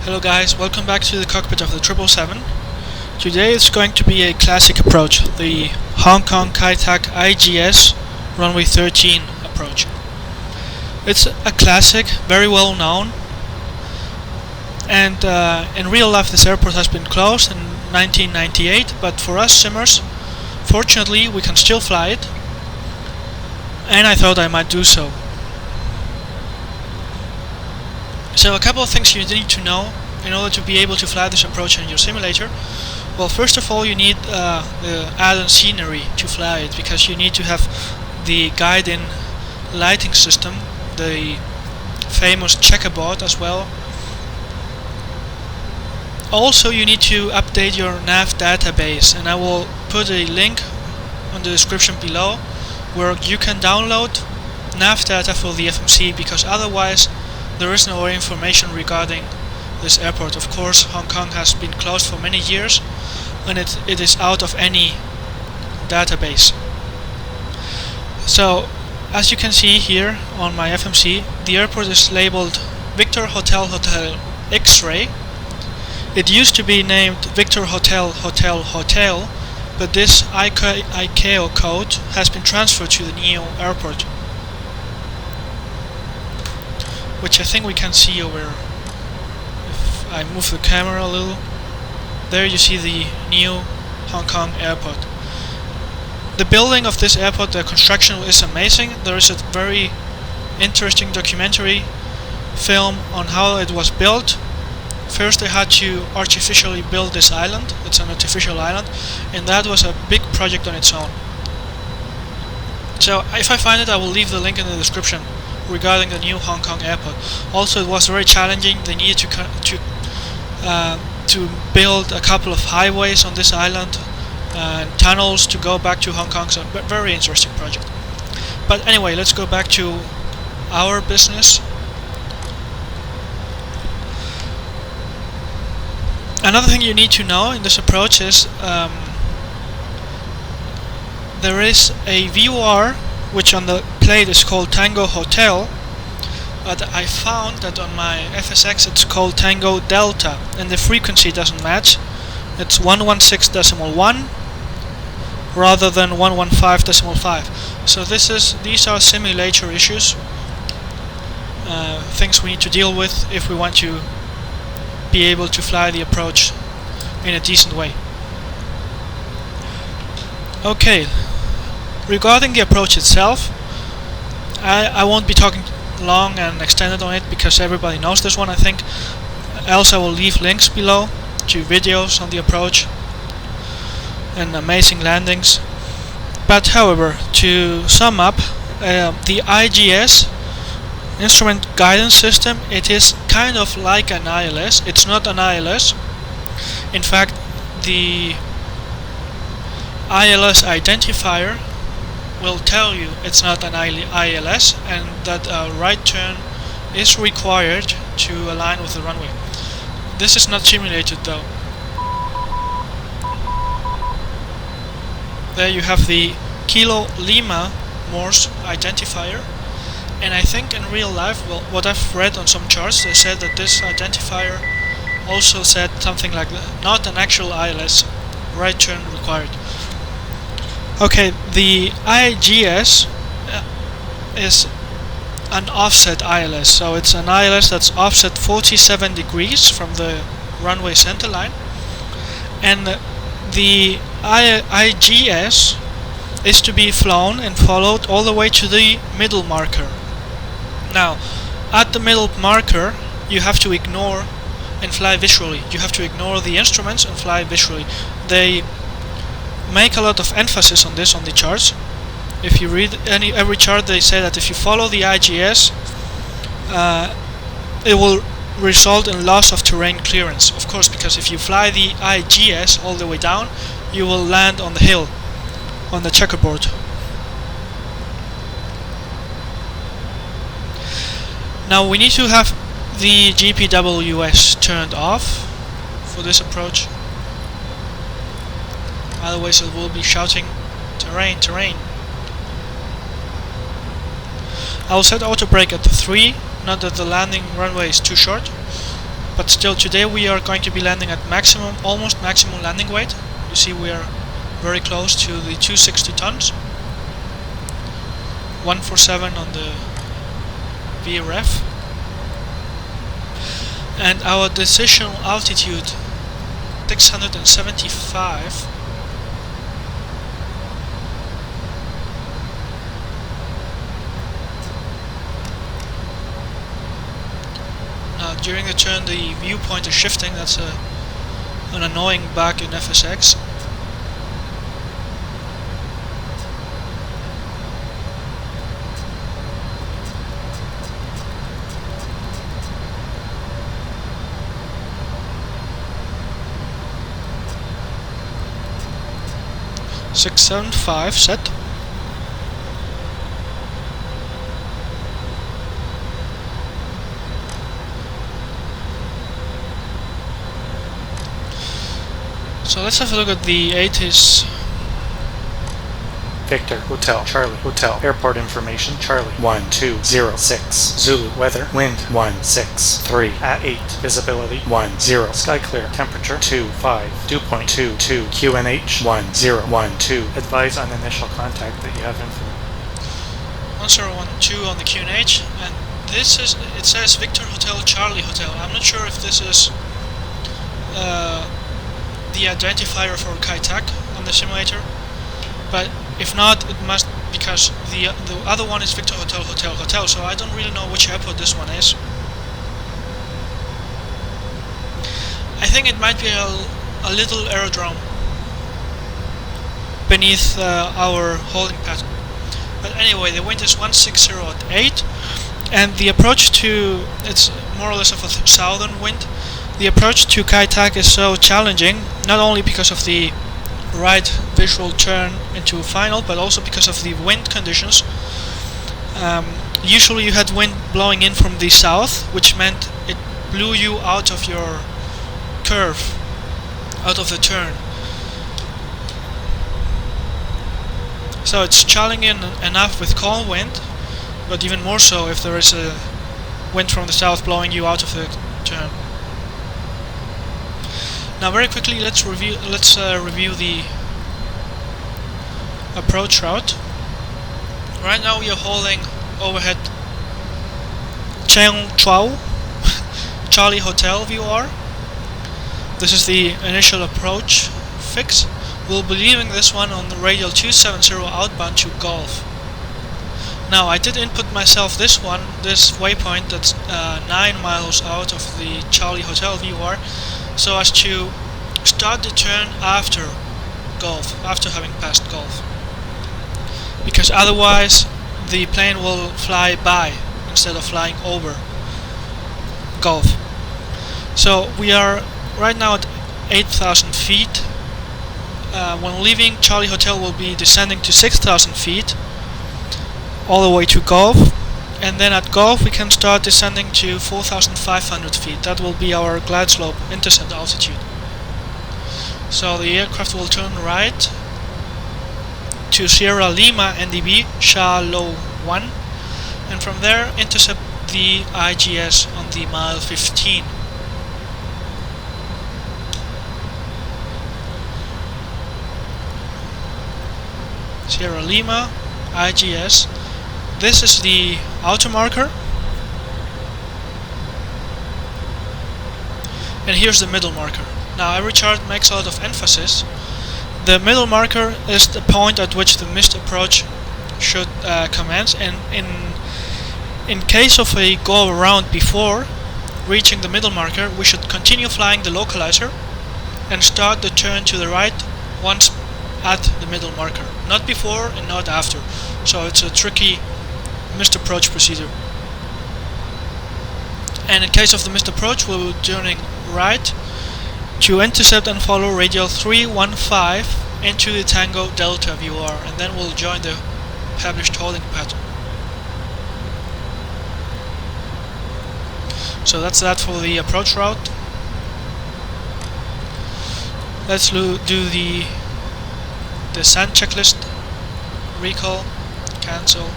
Hello guys, welcome back to the cockpit of the 777. Today it's going to be a classic approach, the Hong Kong Kai Tak IGS runway 13 approach. It's a classic, very well known, and in real life this airport has been closed in 1998, but for us simmers, fortunately we can still fly it, and I thought I might do so. So a couple of things you need to know in order to be able to fly this approach in your simulator. Well, first of all you need the add-on scenery to fly it, because you need to have the guide-in lighting system, the famous checkerboard as well. Also you need to update your nav database, and I will put a link on the description below where you can download nav data for the FMC, because otherwise there is no information regarding this airport. Of course, Hong Kong has been closed for many years and it is out of any database. So, as you can see here on my FMC, the airport is labeled Victor Hotel Hotel X-Ray. It used to be named Victor Hotel Hotel Hotel, but this ICAO code has been transferred to the NEO airport, which I think we can see over. If I move the camera a little, there you see the new Hong Kong airport. The building of this airport, the construction is amazing. There is a very interesting documentary film on how it was built. First they had to artificially build this island. It's an artificial island, and that was a big project on its own. So if I find it, I will leave the link in the description regarding the new Hong Kong airport. Also, it was very challenging. They needed to build a couple of highways on this island and tunnels to go back to Hong Kong. So very interesting project. But anyway, let's go back to our business. Another thing you need to know in this approach is there is a VOR which on the plate is called Tango Hotel, but I found that on my FSX it's called Tango Delta, and the frequency doesn't match. It's 116.1 rather than 115.5. So these are simulator issues, things we need to deal with if we want to be able to fly the approach in a decent way. Okay. Regarding the approach itself, I won't be talking long and extended on it because everybody knows this one, I think. Else I will leave links below to videos on the approach and amazing landings. But however, to sum up, the IGS instrument guidance system, it is kind of like an ILS. It's not an ILS. In fact, the ILS identifier will tell you it's not an ILS and that a right turn is required to align with the runway. This is not simulated though. There you have the Kilo Lima Morse identifier, and I think in real life, well, what I've read on some charts, they said that this identifier also said something like that, not an actual ILS, right turn required. Okay, the IGS is an offset ILS, so it's an ILS that's offset 47 degrees from the runway center line, and the IGS is to be flown and followed all the way to the middle marker. Now, at the middle marker, you have to ignore and fly visually. You have to ignore the instruments and fly visually. They make a lot of emphasis on this on the charts. If you read every chart, they say that if you follow the IGS, it will result in loss of terrain clearance. Of course, because if you fly the IGS all the way down, you will land on the hill, on the checkerboard. Now we need to have the GPWS turned off for this approach. Otherwise it will be shouting, terrain, terrain. I will set auto brake at 3, not that the landing runway is too short. but still today we are going to be landing at almost maximum landing weight. You see we are very close to the 260 tons. 147 on the VRF. And our decisional altitude 675. Now during the turn the viewpoint is shifting. That's an annoying bug in FSX. Six, 7, 5 set. So let's have a look at the 80s. Victor, Hotel, Charlie, Hotel, Airport Information, Charlie, 1206, Zulu, weather, wind, 163, at 8, visibility, 10, sky clear, temperature, 25, dew point, 22, QNH, 1012, advise on initial contact that you have info. 1012 on the QNH, and this is, it says Victor Hotel, Charlie Hotel. I'm not sure if this is the identifier for Kai Tak on the simulator, but if not, it must, because the other one is Victor Hotel Hotel Hotel, so I don't really know which airport this one is. I think it might be a little aerodrome beneath our holding pattern. But anyway, the wind is 160 at 8, and the approach to, it's more or less of a southern wind. The approach to Kai Tak is so challenging, not only because of the right visual turn into final, but also because of the wind conditions. Usually you had wind blowing in from the south, which meant it blew you out of your curve, out of the turn. So it's challenging enough with calm wind, but even more so if there is a wind from the south blowing you out of the turn. Now very quickly let's review the approach route. Right now we are holding overhead Cheng Chau Charlie Hotel VOR. This is the initial approach fix. We'll be leaving this one on the radial 270 outbound to Golf. Now I did input myself this waypoint that's 9 miles out of the Charlie Hotel VOR, so as to start the turn after Golf, after having passed Golf. Because otherwise the plane will fly by instead of flying over Golf. So we are right now at 8,000 feet. When leaving Charlie Hotel we'll be descending to 6,000 feet all the way to Golf, and then at Golf we can start descending to 4,500 feet. That will be our glide slope intercept altitude. So the aircraft will turn right to Sierra Lima NDB Shallow 1, and from there intercept the IGS on the mile 15. Sierra Lima IGS. This is the outer marker, and here's the middle marker. Now every chart makes a lot of emphasis. The middle marker is the point at which the missed approach should commence, and in case of a go around before reaching the middle marker, we should continue flying the localizer and start the turn to the right once at the middle marker, not before and not after. So it's a tricky missed approach procedure. And in case of the missed approach, we'll be turning right to intercept and follow radial 315 into the Tango Delta VOR, and then we'll join the published holding pattern. So that's that for the approach route. Let's do the descent checklist. Recall, cancel,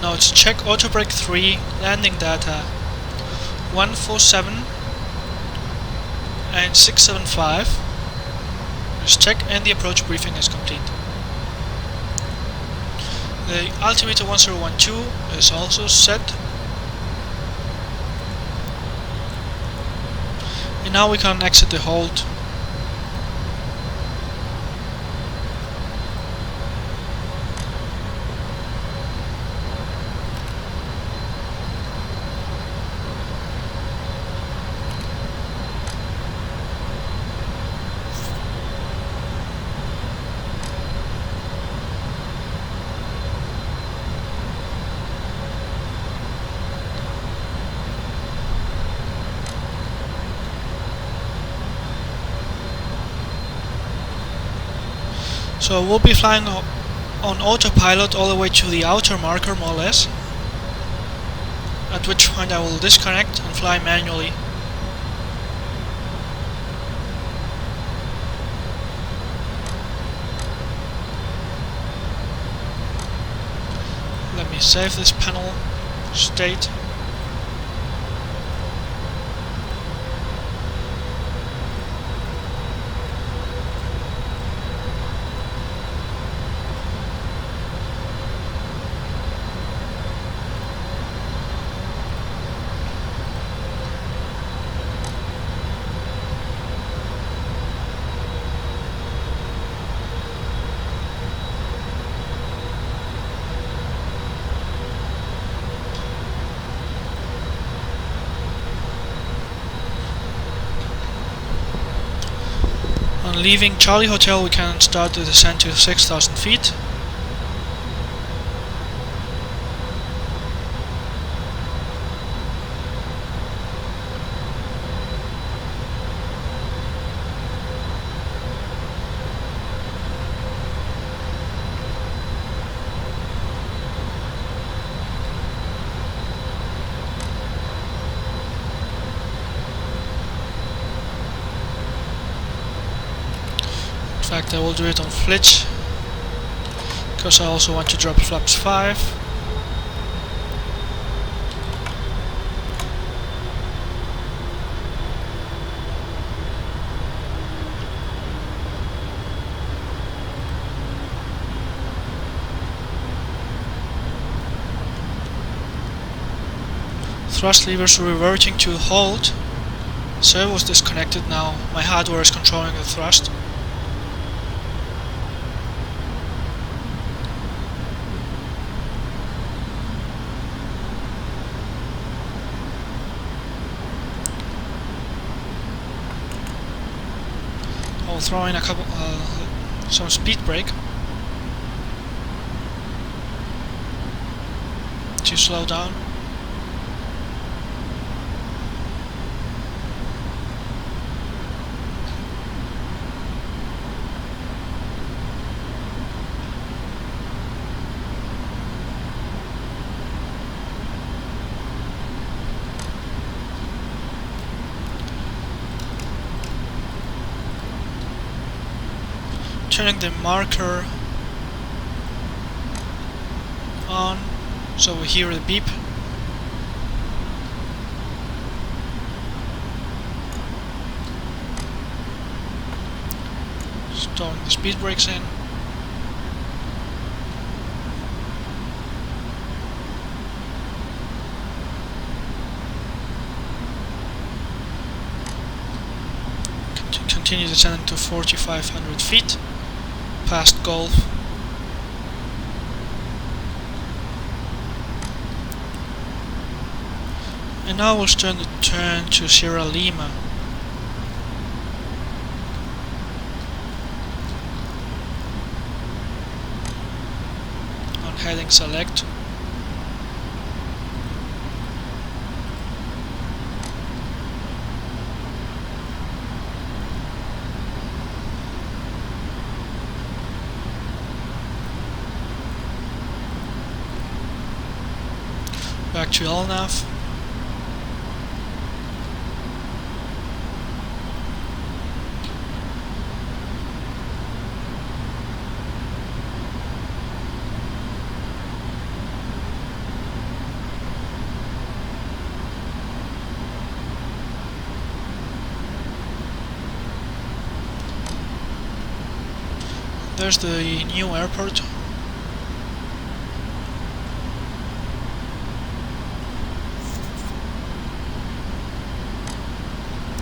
Now it's check auto brake 3, landing data 147 and 675. Just check, and the approach briefing is complete. The altimeter 1012 is also set. And now we can exit the hold. So we'll be flying on autopilot all the way to the outer marker, more or less, at which point I will disconnect and fly manually. Let me save this panel state. On leaving Charlie Hotel, we can start the descent to 6,000 feet. In fact, I will do it on flitch, because I also want to drop flaps 5. Thrust levers reverting to hold. Servo is disconnected now. My hardware is controlling the thrust. I'll throw in some speed brake to slow down. Turning the marker on so we hear the beep. Throwing the speed brakes in. Continue descending to 4,500 feet. Past Gulf. And now we'll turn to Sierra Lima. On heading select. Back to LNAV. There's the new airport.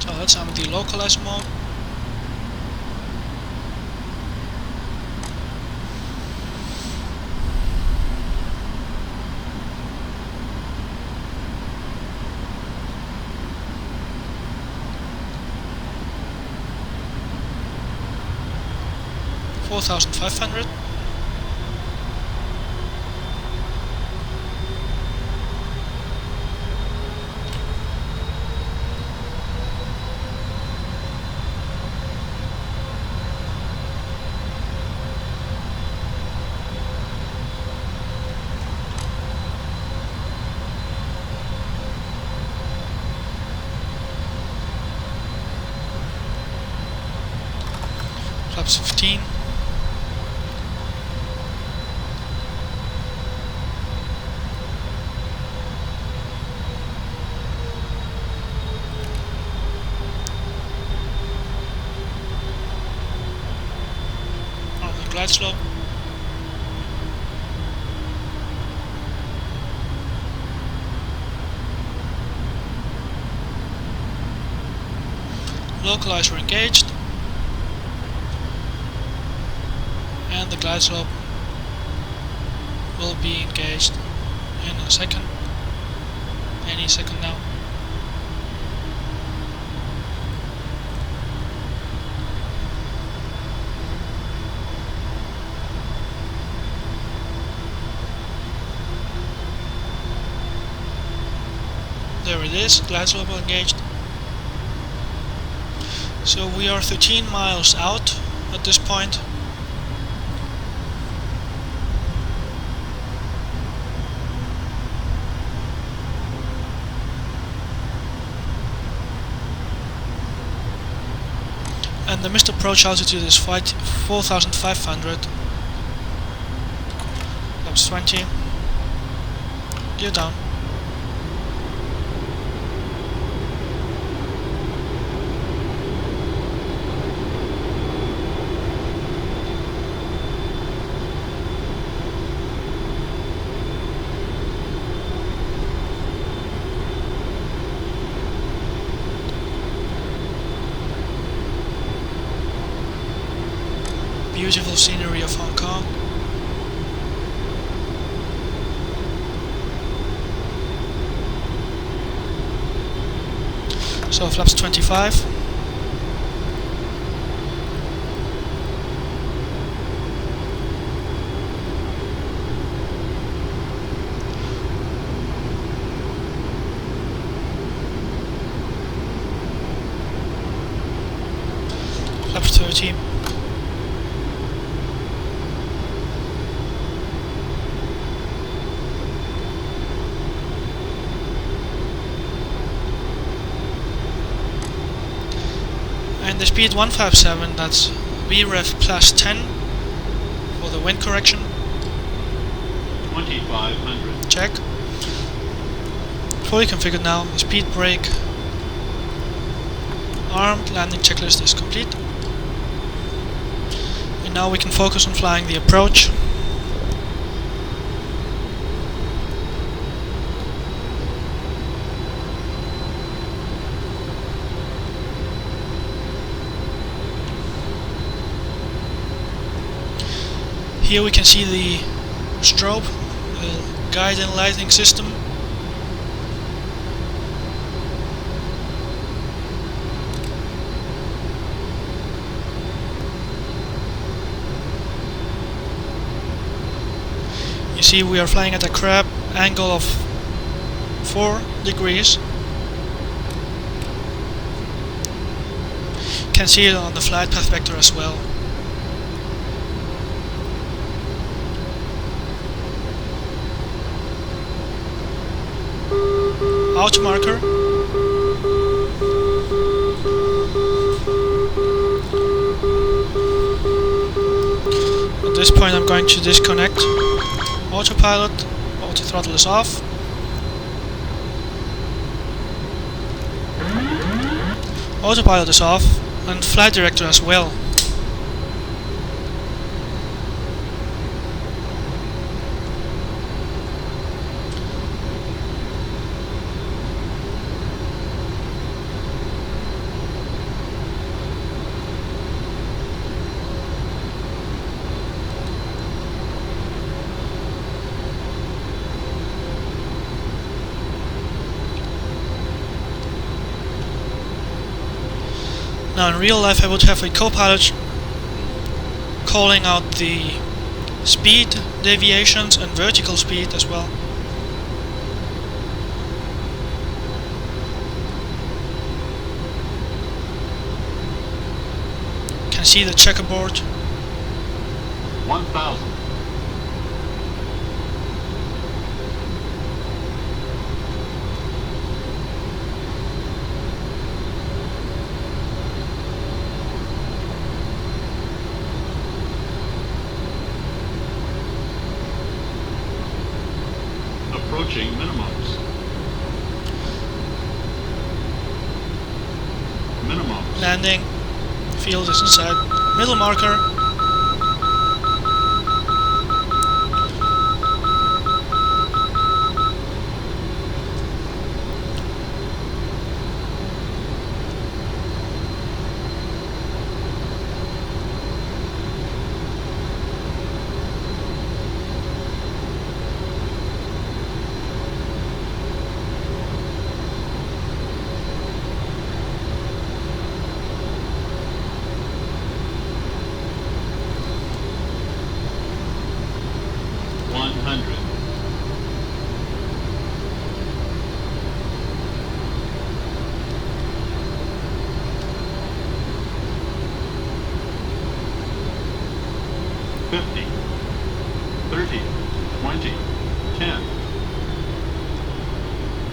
So let's on the localize mode. $4,500. Flaps 15. Glide slope. Localizer engaged, and the glide slope will be engaged in a second, any second now. There it is, glide slope engaged. So we are 13 miles out at this point. And the missed approach altitude is 4,500. Flaps 20. Gear down. Beautiful scenery of Hong Kong. So flaps 25. Flaps 30. And the speed 157, that's VREF plus 10 for the wind correction. 2,500. Check. Fully configured now. The speed brake armed. Landing checklist is complete. And now we can focus on flying the approach. Here we can see the strobe, the guide and lighting system. You see we are flying at a crab angle of 4 degrees. You can see it on the flight path vector as well. Auto marker. At this point I'm going to disconnect autopilot. Auto throttle is off. Autopilot is off and flight director as well. Now in real life I would have a co-pilot calling out the speed deviations and vertical speed as well. Can see the checkerboard. 1,000. Approaching minimums. Minimums. Landing. Field is inside. Middle marker.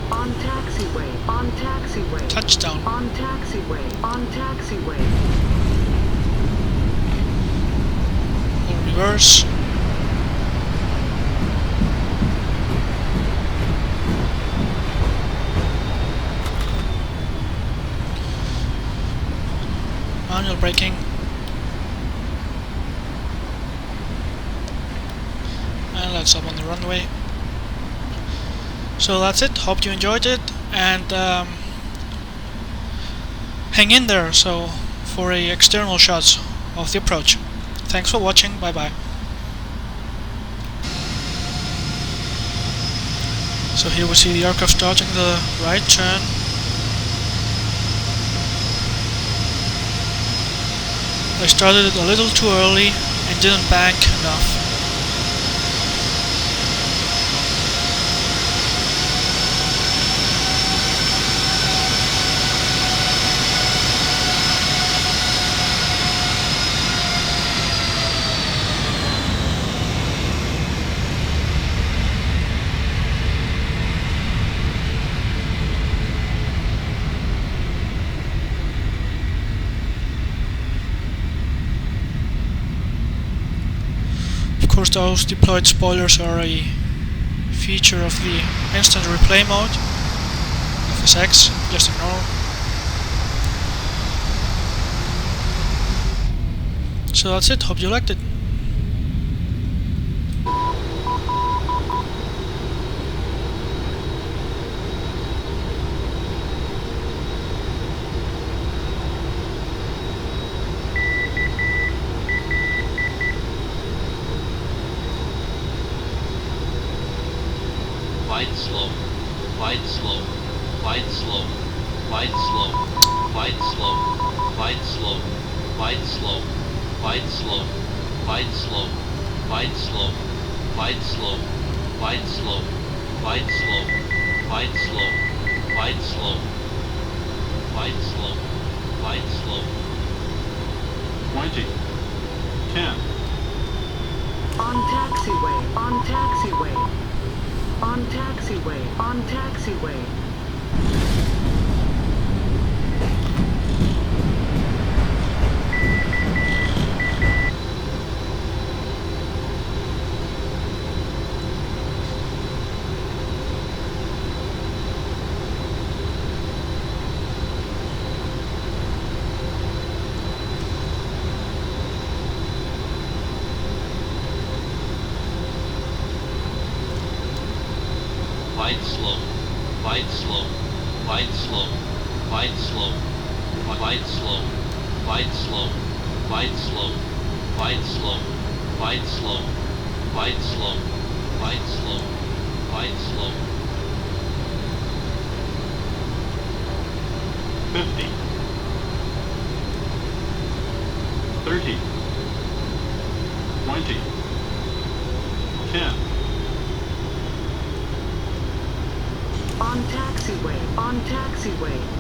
On taxiway, on taxiway. Touchdown. On taxiway, on taxiway. Or reverse. Manual braking. And let's up on the runway. So that's it. Hope you enjoyed it, and hang in there so for a external shots of the approach. Thanks for watching. Bye bye. So here we see the aircraft starting the right turn. They started it a little too early and didn't bank enough. Of course, those deployed spoilers are a feature of the instant replay mode, FSX, just ignore. So that's it, hope you liked it. Wide slope, wide slope, wide slope, wide slope, wide slope, wide slope, wide slope, wide slope, wide slope, wide slope, wide slope, wide slope, wide slope, wide slope, wide slope, wide slope, wide slope. 20, 10. On taxiway, on taxiway. On taxiway, on taxiway. Wide slope, wide slope, wide slope, wide slope, wide slope, wide slope, wide slope, wide slope, wide slope, wide slope, wide slope, wide slope. 50. On taxiway.